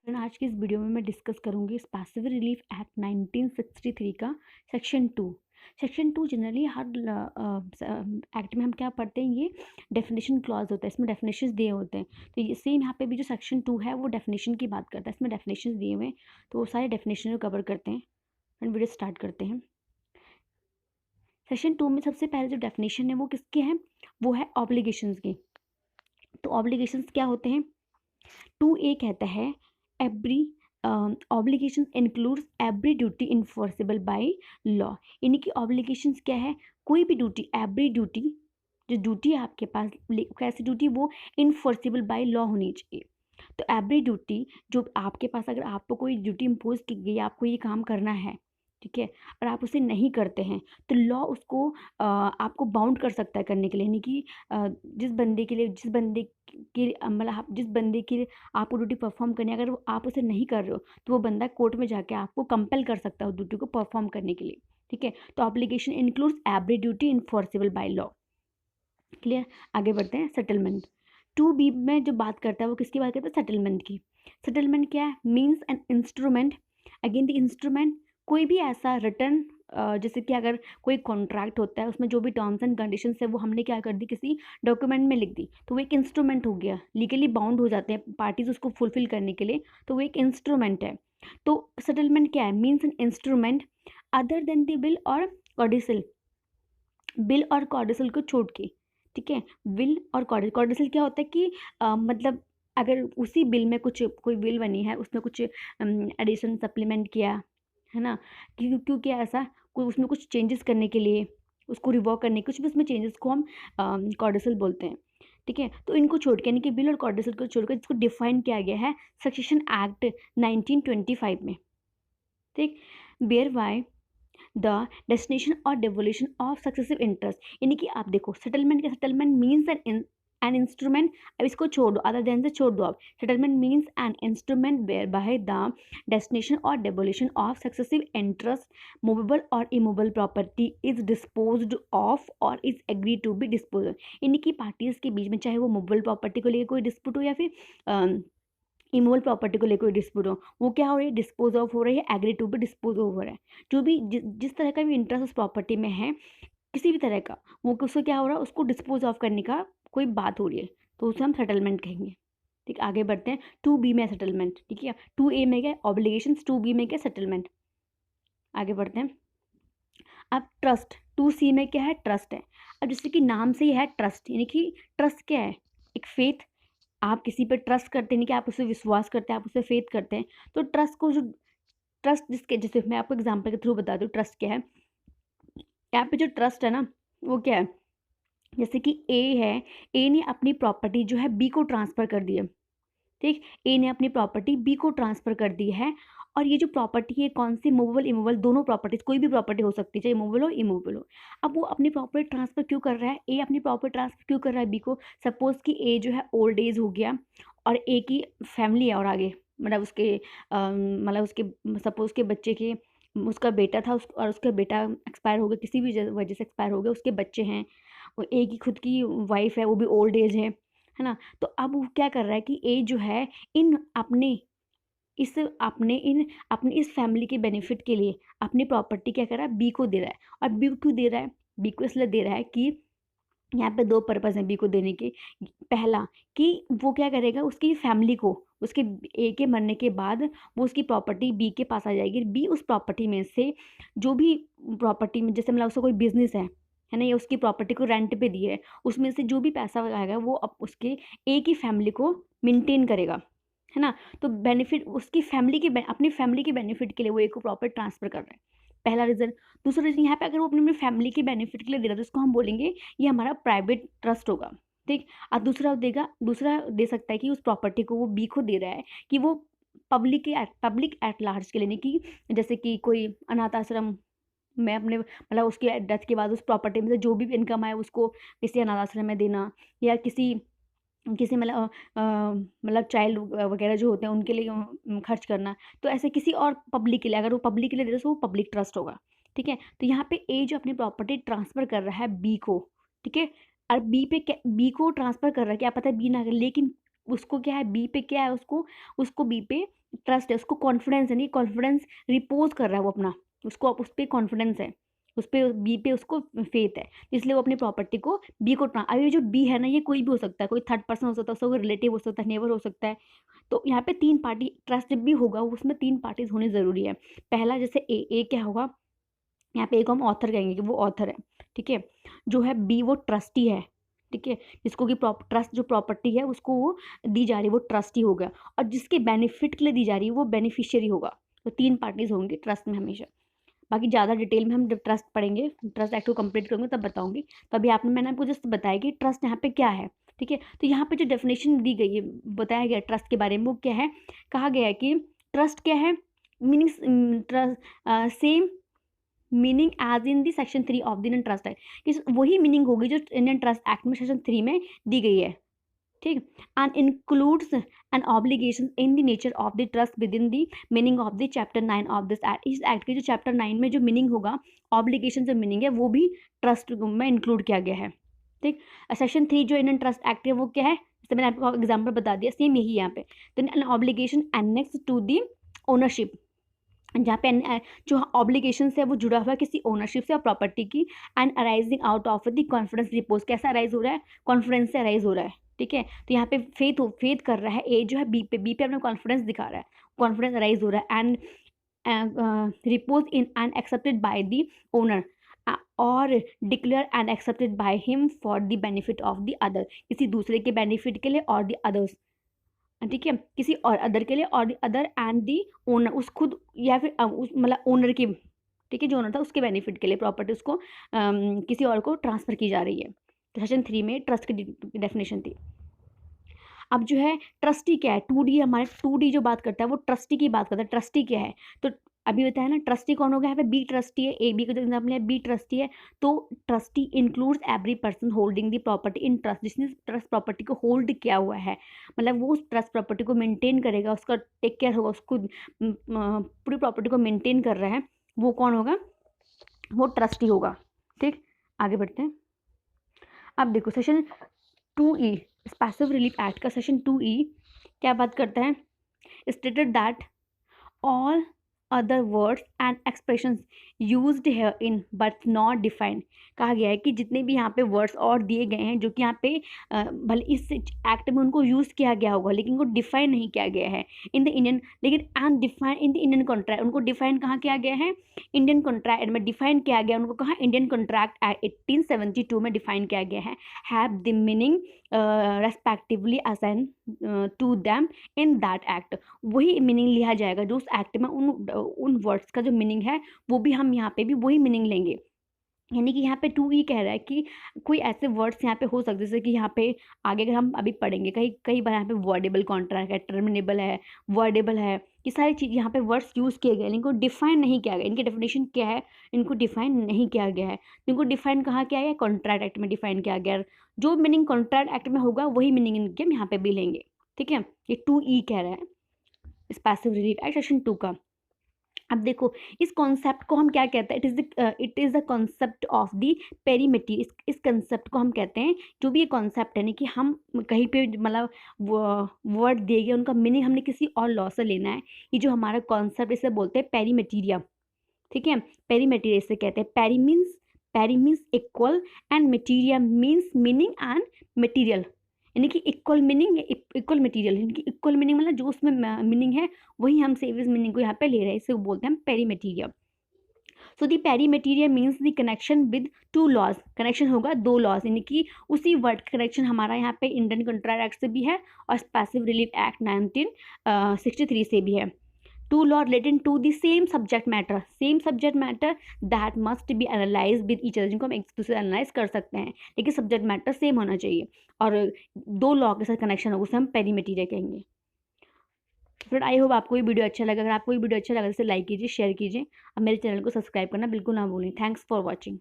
Friend, आज की इस वीडियो में मैं डिस्कस करूंगी पैसिव रिलीफ एक्ट 1963 का सेक्शन 2। सेक्शन 2 जनरली हर एक्ट में हम क्या पढ़ते हैं, ये डेफिनेशन क्लॉज होता है, इसमें डेफिनेशंस दिए होते हैं। तो ये सेम यहाँ पे भी जो सेक्शन 2 है वो डेफिनेशन की बात करता है, इसमें डेफिनेशंस दिए हुए हैं, तो वो सारे डेफिनेशन को कवर करते हैं। फ्रेंड, वीडियो स्टार्ट करते हैं। सेक्शन 2 में सबसे पहले जो डेफिनेशन है वो किसके हैं, वो है ऑब्लिगेशंस की। तो ऑब्लिगेशंस क्या होते हैं? 2A कहता है every obligation includes every duty enforceable by law. यानी कि ऑब्लिगेशंस क्या है, कोई भी ड्यूटी, एवरी ड्यूटी, जो ड्यूटी है आपके पास, कैसी ड्यूटी, वो इन्फोर्सेबल बाय लॉ होनी चाहिए। तो एवरी ड्यूटी जो आपके पास, अगर आपको कोई ड्यूटी इम्पोज की गई, आपको ये काम करना है, ठीक है, और आप उसे नहीं करते हैं, तो लॉ उसको आपको बाउंड कर सकता है करने के लिए। यानी कि जिस बंदे के लिए, मतलब जिस बंदे के लिए आपको ड्यूटी परफॉर्म करनी है, अगर आप उसे नहीं कर रहे हो, तो वो बंदा कोर्ट में जाके आपको कंपेल कर सकता है उस ड्यूटी को परफॉर्म करने के लिए। ठीक है, तो obligation includes every duty enforceable by law. Clear? आगे बढ़ते हैं। सेटलमेंट 2B में जो बात करता है वो किसकी बात करता है? सेटलमेंट की। सेटलमेंट क्या है? Means an instrument, again the instrument, कोई भी ऐसा रिटर्न, जैसे कि अगर कोई कॉन्ट्रैक्ट होता है, उसमें जो भी टर्म्स एंड कंडीशंस है वो हमने क्या कर दी, किसी डॉक्यूमेंट में लिख दी, तो वो एक इंस्ट्रूमेंट हो गया, लीगली बाउंड हो जाते हैं पार्टीज उसको फुलफिल करने के लिए, तो वो एक इंस्ट्रूमेंट है। तो सेटलमेंट क्या है? Means an instrument other than the bill और कॉडिसल, बिल और कॉडिसल को छोड़ के। ठीक है, बिल और कॉडिसल क्या होता है कि मतलब अगर उसी बिल में कुछ, कोई बिल बनी है, उसमें कुछ एडिशन सप्लीमेंट किया है ना, क्यों क्यों किया ऐसा, कोई उसमें कुछ चेंजेस करने के लिए, उसको रिवॉक करने कुछ भी उसमें चेंजेस को हम कॉडिसल बोलते हैं। ठीक है, तो इनको छोड़ के, यानी कि बिल और कॉडिसल को छोड़कर, जिसको डिफाइन किया गया है सक्सेशन एक्ट 1925 में। ठीक, बेयर वाई द डेस्टिनेशन और डेवोल्यूशन ऑफ सक्सेसिव इंटरेस्ट। यानी कि आप देखो, सेटलमेंट का, सेटलमेंट मीन्स एन इंस्ट्रूमेंट, अब इसको छोड़ दो, अदर देन से छोड़ दो आप। Settlement means an instrument whereby the destination और devolution of successive interest, movable और immovable property is disposed of और is agree to be disposal. यानी कि पार्टीज के बीच में, चाहे वो मूवेबल प्रॉपर्टी को लेकर कोई डिस्प्यूट हो या फिर इमोल प्रॉपर्टी को लेकर कोई डिस्प्यूट हो, वो क्या हो रही है, डिस्पोज ऑफ हो रही है, एग्री टू भी डिस्पोज ऑफ हो रहा है। जो भी जिस तरह का भी इंटरेस्ट उस प्रॉपर्टी में है, किसी भी तरह का, वो उसको क्या हो रहा है, उसको डिस्पोज ऑफ करने का कोई बात हो रही है, तो उसे हम सेटलमेंट कहेंगे। ठीक, आगे बढ़ते हैं। 2B में सेटलमेंट, ठीक है, 2A में क्या ऑब्लिगेशन, 2B में क्या सेटलमेंट। आगे बढ़ते हैं। अब ट्रस्ट, 2C में क्या है, ट्रस्ट है। अब जैसे कि नाम से ही है ट्रस्ट, यानी कि ट्रस्ट क्या है, एक फेथ, आप किसी पे ट्रस्ट करते हैं, नहीं कि आप उसे विश्वास करते हैं, आप उसे फेथ करते हैं। तो ट्रस्ट को, जो ट्रस्ट जिसके, जैसे मैं आपको एग्जांपल के थ्रू बता दूं ट्रस्ट क्या है। यहाँ पे जो ट्रस्ट है ना, वो क्या है, जैसे कि ए है, ए ने अपनी प्रॉपर्टी जो है बी को ट्रांसफर कर दी है। ठीक, ए ने अपनी प्रॉपर्टी बी को ट्रांसफर कर दी है, और ये जो प्रॉपर्टी है, कौन सी, मूवेबल इमूवेबल दोनों प्रॉपर्टीज, कोई भी प्रॉपर्टी हो सकती है, चाहे मूवेबल हो इमूवेबल हो। अब वो अपनी प्रॉपर्टी ट्रांसफर क्यों कर रहा है, ए अपनी प्रॉपर्टी ट्रांसफर क्यों कर रहा है बी को? सपोज कि ए जो है ओल्ड एज हो गया, और ए की फैमिली है, और आगे मतलब उसके मतलब उसके, सपोज के बच्चे के, उसका बेटा था और उसका बेटा एक्सपायर हो गया, किसी भी वजह से एक्सपायर हो गया, उसके बच्चे हैं, और ए की खुद की वाइफ है, वो भी ओल्ड एज है ना। तो अब वो क्या कर रहा है कि ए जो है, इन अपने इस अपने इन अपनी इस फैमिली के बेनिफिट के लिए अपनी प्रॉपर्टी क्या कर रहा है, बी को दे रहा है। और बी को क्यों दे रहा है? बी को इसलिए दे रहा है कि यहाँ पे दो पर्पज़ हैं बी को देने के। पहला, कि वो क्या करेगा, उसकी फैमिली को, उसके ए के मरने के बाद वो उसकी प्रॉपर्टी बी के पास आ जाएगी। बी उस प्रॉपर्टी में से जो भी प्रॉपर्टी में, जैसे मतलब उसका कोई बिजनेस है ना, या उसकी प्रॉपर्टी को रेंट पे दी है, उसमें से जो भी पैसा आएगा वो अब उसके ए की फैमिली को मेंटेन करेगा, है ना। तो बेनिफिट उसकी फैमिली के, अपनी फैमिली के बेनिफिट के लिए वो ए को प्रॉपर्टी ट्रांसफर कर रहा है, पहला रीज़न। दूसरा रीज़न, यहाँ पे अगर वो अपनी फैमिली के बेनिफिट के लिए दे रहा है, तो उसको हम बोलेंगे ये हमारा प्राइवेट ट्रस्ट होगा। ठीक, और दूसरा दे सकता है कि उस प्रॉपर्टी को वो बी को दे रहा है कि वो पब्लिक एट लार्ज के लिए, नहीं कि जैसे कि कोई अनाथ आश्रम में अपने, मतलब उसके डेथ के बाद उस प्रॉपर्टी में से जो भी इनकम आए उसको किसी अनाथ आश्रम में देना, या किसी किसी मतलब चाइल्ड वगैरह जो होते हैं उनके लिए खर्च करना। तो ऐसे किसी और पब्लिक के लिए, अगर वो पब्लिक के लिए दे रहे तो वो पब्लिक ट्रस्ट होगा। ठीक है, तो यहाँ पे ए जो अपनी प्रॉपर्टी ट्रांसफर कर रहा है बी को, ठीक है, और बी को ट्रांसफर कर रहा है, क्या पता है बी ना करे, लेकिन उसको क्या है, बी पे क्या है, उसको उसको बी पे ट्रस्ट है, उसको कॉन्फिडेंस है, नहीं कॉन्फिडेंस रिपोज कर रहा है वो अपना, उसको उस पर कॉन्फिडेंस है, उस पर बी पे उसको फेथ है, इसलिए वो अपनी प्रॉपर्टी को बी को अब ये जो बी है ना, ये कोई भी हो सकता है, कोई थर्ड पर्सन हो सकता है, उसका कोई रिलेटिव हो सकता है, नेबर हो सकता है। तो यहाँ पे 3 पार्टी ट्रस्ट जब भी होगा उसमें 3 पार्टीज होनी ज़रूरी है। पहला जैसे ए क्या होगा, यहाँ पे ए को हम ऑथर कहेंगे कि वो ऑथर है, ठीक है। जो है बी वो ट्रस्टी है, ठीक है, जिसको कि ट्रस्ट जो प्रॉपर्टी है उसको वो दी जा रही है वो ट्रस्टी होगा, और जिसके बेनिफिट के लिए दी जा रही है वो बेनिफिशियरी होगा। तो 3 पार्टीज होंगी ट्रस्ट में हमेशा। बाकी ज़्यादा डिटेल में हम जब ट्रस्ट पढ़ेंगे, ट्रस्ट एक्ट को कंप्लीट करेंगे तब बताऊंगी। तो अभी मैंने आपको जस्ट बताया कि ट्रस्ट यहाँ पे क्या है, ठीक है। तो यहाँ पे जो डेफिनेशन दी गई है, बताया गया ट्रस्ट के बारे में, वो क्या है, कहा गया है कि ट्रस्ट क्या है, meaning trust same meaning as in the section 3 of the Indian trust act, वही मीनिंग होगी जो इंडियन ट्रस्ट एक्ट में सेक्शन 3 में दी गई है, ठीक। And includes an obligation in the nature of the trust within the meaning of the chapter 9 of this act. इस एक्ट के जो चैप्टर 9 में जो मीनिंग होगा, ऑब्लिगेशन जो मीनिंग है वो भी ट्रस्ट में इंक्लूड किया गया है, ठीक। सेक्शन 3 जो इंडियन ट्रस्ट एक्ट है वो क्या है, जैसे मैंने आपको एग्जाम्पल बता दिया, सेम यही यहाँ पे। तो an obligation annexed to the ownership, जहाँ पे जो ऑब्लिगेशन है वो जुड़ा हुआ है किसी ओनरशिप से और प्रॉपर्टी की, and arising out of the confidence repose, कैसा अराइज हो रहा है, कॉन्फिडेंस से अराइज हो रहा है, ठीक है। तो यहाँ पे फेथ कर रहा है ए जो है बी पे अपना कॉन्फिडेंस दिखा रहा है, कॉन्फिडेंस अराइज हो रहा है, and repose in and accepted by the owner और declare and accepted by him for the benefit of the other, किसी दूसरे के बेनिफिट के लिए और द अदर्स, ठीक है, किसी और अदर के लिए, और अदर एंड दी ओनर, उस खुद या फिर उस मतलब ओनर की, ठीक है, जो ओनर था उसके बेनिफिट के लिए प्रॉपर्टी उसको किसी और को ट्रांसफ़र की जा रही है। तो सेक्शन 3 में ट्रस्ट की डेफिनेशन थी। अब जो है ट्रस्टी क्या है, 2D हमारे 2D जो बात करता है वो ट्रस्टी की बात करता है। ट्रस्टी क्या है, तो अभी बताया ना, ट्रस्टी कौन हो गया, यहाँ पे बी ट्रस्टी है, ए बी का जो एग्जाम्पल है बी ट्रस्टी है। तो trustee includes every person holding the property in trust, जिसने ट्रस्ट प्रॉपर्टी को होल्ड किया हुआ है, मतलब वो उस ट्रस्ट प्रॉपर्टी को मेंटेन करेगा, उसका टेक केयर होगा, उसको पूरी प्रॉपर्टी को मेंटेन कर रहा है, वो कौन होगा, वो ट्रस्टी होगा, ठीक। आगे बढ़ते हैं। अब देखो section 2E passive relief act का सेक्शन 2E क्या बात करता है, stated that all other words and expressions used here in but not defined, कहा गया है कि जितने भी यहाँ पे वर्ड्स और दिए गए हैं जो कि यहाँ पे भले इस एक्ट में उनको यूज़ किया गया होगा लेकिन उनको डिफाइन नहीं किया गया है इन द इंडियन, लेकिन and define in the Indian contract, उनको डिफाइन कहाँ किया गया है, इंडियन कॉन्ट्रैक्ट में डिफाइन किया गया, उनको कहाँ, इंडियन कॉन्ट्रैक्ट एक्ट 1872 में डिफाइन किया गया है, have the meaning respectively assigned to them in that act, वही मीनिंग लिया जाएगा जो उस एक्ट में उन वर्ड्स का जो मीनिंग है वो भी हम यहाँ पे भी वही मीनिंग लेंगे। यानी कि यहाँ पे 2E कह रहा है कि कोई ऐसे वर्ड्स यहाँ पे हो सकते जैसे कि यहाँ पे आगे अगर हम अभी पढ़ेंगे कई बार यहाँ पे वर्डेबल कॉन्ट्रैक्ट है, टर्मिनेबल है, वर्डेबल है, ये सारी चीज़ यहाँ पे वर्ड्स यूज़ किए गए, इनको डिफाइन नहीं किया गया, इनकी डेफिनेशन क्या है, इनको डिफाइन नहीं किया गया है। इनको डिफाइन कहाँ किया गया, कॉन्ट्रैक्ट एक्ट में डिफाइन किया गया, जो मीनिंग कॉन्ट्रैक्ट एक्ट में होगा वही मीनिंग इनके हम यहाँ पे भी लेंगे, ठीक है। ये 2E कह रहा है इस पैसिव रिलीफ एक्ट सेक्शन 2 का। अब देखो इस कॉन्सेप्ट को हम क्या कहते हैं, it is the concept of the perimetry, इस कॉन्सेप्ट को हम कहते हैं, जो भी ये कॉन्सेप्ट है ना कि हम कहीं पे मतलब वर्ड दिए गए उनका मीनिंग हमने किसी और लॉ से लेना है, ये जो हमारा कॉन्सेप्ट इसे बोलते हैं पेरीमेटीरिया, ठीक है। पेरीमेटीरिया इसे कहते हैं, pari means equal and materia means meaning and material, यानी कि इक्वल मीनिंग इक्वल मटीरियल, यानी कि इक्वल मीनिंग मतलब जो उसमें मीनिंग है वही हम सेम इस मीनिंग को यहाँ पे ले रहे हैं, इसे बोलते हैं pari materia. So the pari materia means the connection with 2 laws, connection होगा 2 लॉज, यानी कि उसी वर्ड का कनेक्शन हमारा यहाँ पे इंडियन कॉन्ट्रैक्ट एक्ट से भी है और पैसिव रिलीफ एक्ट 1963 से भी है। 2 law relating to the same subject matter that must be analyzed with each other, जिनको हम एक दूसरे एनालाइज कर सकते हैं लेकिन सब्जेक्ट मैटर सेम होना चाहिए, और 2 लॉ के साथ कनेक्शन होगा उसे हम पेरीमेटीरिया कहेंगे। फ्रेंड आई होप आपको ये वीडियो अच्छा लगा, अगर आपको ये वीडियो अच्छा लगा तो लाइक कीजिए, शेयर कीजिए और मेरे चैनल को सब्सक्राइब करना बिल्कुल ना भूलें। Thanks for watching.